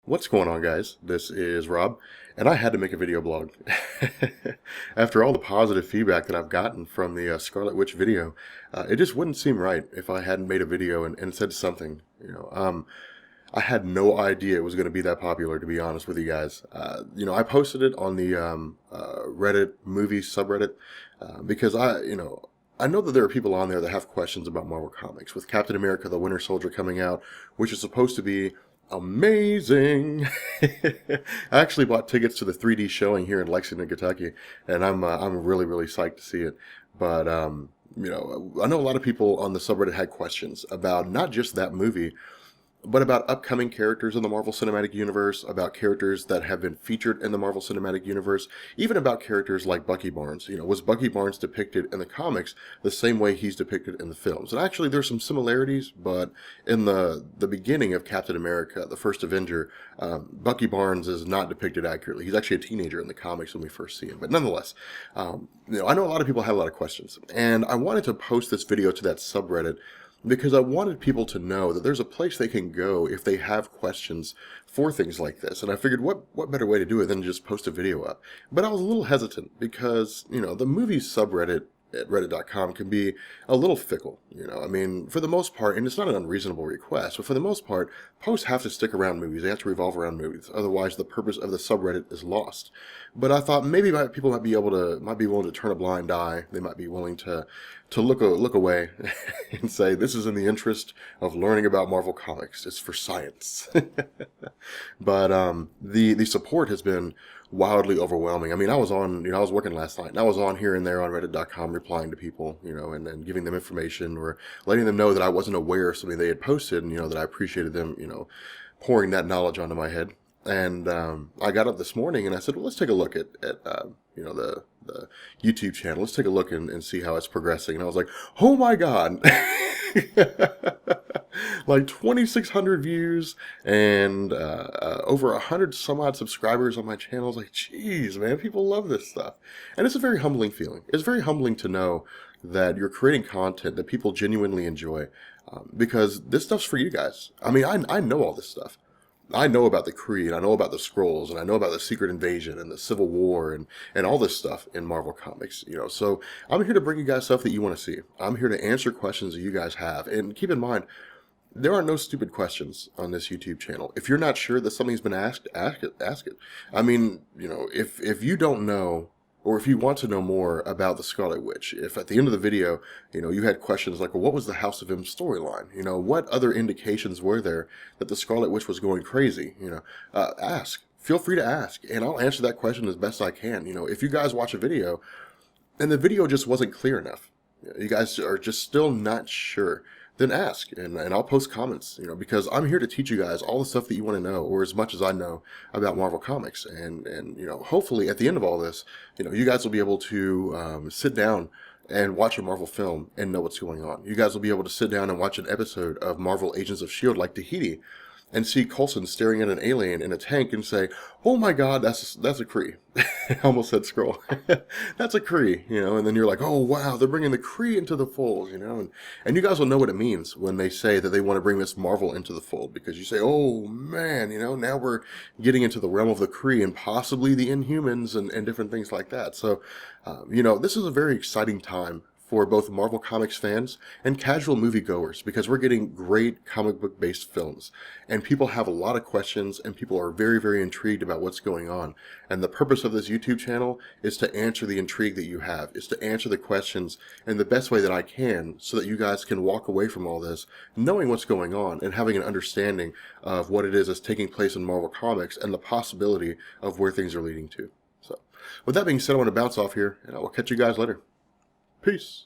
What's going on, guys? This is Rob, and I had to make a video blog. After all the positive feedback that I've gotten from the Scarlet Witch video, it just wouldn't seem right if I hadn't made a video and said something. I had no idea it was going to be that popular, to be honest with you guys. I posted it on the Reddit movie subreddit because I know that there are people on there that have questions about Marvel Comics, with Captain America: The Winter Soldier coming out, which is supposed to be amazing. I actually bought tickets to the 3D showing here in Lexington, Kentucky, and I'm really psyched to see it. But I know a lot of people on the subreddit had questions about not just that movie, but about upcoming characters in the Marvel Cinematic Universe, about characters that have been featured in the Marvel Cinematic Universe, even about characters like Bucky Barnes. Was Bucky Barnes depicted in the comics the same way he's depicted in the films? And actually, there's some similarities, but in the beginning of Captain America, the first Avenger, Bucky Barnes is not depicted accurately. He's actually a teenager in the comics when we first see him. But nonetheless, I know a lot of people have a lot of questions, and I wanted to post this video to that subreddit because I wanted people to know that there's a place they can go if they have questions for things like this. And I figured what better way to do it than just post a video up. But I was a little hesitant because, the movie subreddit at reddit.com can be a little fickle. For the most part, and it's not an unreasonable request, but for the most part, posts have to stick around movies. They have to revolve around movies. Otherwise, the purpose of the subreddit is lost. But I thought maybe people might be willing to turn a blind eye. They might be willing to look away and say, this is in the interest of learning about Marvel Comics. It's for science. But the support has been wildly overwhelming. I was working last night, and I was on here and there on reddit.com replying to people, and then giving them information or letting them know that I wasn't aware of something they had posted, and, that I appreciated them, pouring that knowledge onto my head. And I got up this morning and I said, well, let's take a look at the YouTube channel. Let's take a look and see how it's progressing. And I was like, oh my God. Like 2,600 views and over 100 some odd subscribers on my channel. I was like, geez, man, people love this stuff. And it's a very humbling feeling. It's very humbling to know that you're creating content that people genuinely enjoy, because this stuff's for you guys. I know all this stuff. I know about the Kree, and I know about the Skrulls, and I know about the Secret Invasion and the Civil War and all this stuff in Marvel Comics, So I'm here to bring you guys stuff that you want to see. I'm here to answer questions that you guys have. And keep in mind, there are no stupid questions on this YouTube channel. If you're not sure that something's been asked, ask it. If you don't know, or if you want to know more about the Scarlet Witch, if at the end of the video, you had questions like, well, what was the House of M storyline? What other indications were there that the Scarlet Witch was going crazy? Ask. Feel free to ask, and I'll answer that question as best I can. If you guys watch a video, and the video just wasn't clear enough, you guys are just still not sure, then ask, and I'll post comments, because I'm here to teach you guys all the stuff that you want to know, or as much as I know about Marvel Comics, and hopefully at the end of all this, you guys will be able to sit down and watch a Marvel film and know what's going on. You guys will be able to sit down and watch an episode of Marvel Agents of S.H.I.E.L.D. like Tahiti, and see Coulson staring at an alien in a tank and say, oh my God, that's a Kree. I almost said Skrull. That's a Kree, and then you're like, oh wow, they're bringing the Kree into the fold, and you guys will know what it means when they say that they want to bring Miss Marvel into the fold, because you say, oh man, now we're getting into the realm of the Kree and possibly the Inhumans and different things like that. So, this is a very exciting time for both Marvel Comics fans and casual moviegoers, because we're getting great comic book based films, and people have a lot of questions, and people are very intrigued about what's going on. And the purpose of this YouTube channel is to answer the intrigue that you have, is to answer the questions in the best way that I can, so that you guys can walk away from all this knowing what's going on and having an understanding of what it is that's taking place in Marvel Comics and the possibility of where things are leading to. So with that being said, I want to bounce off here, and I will catch you guys later. Peace.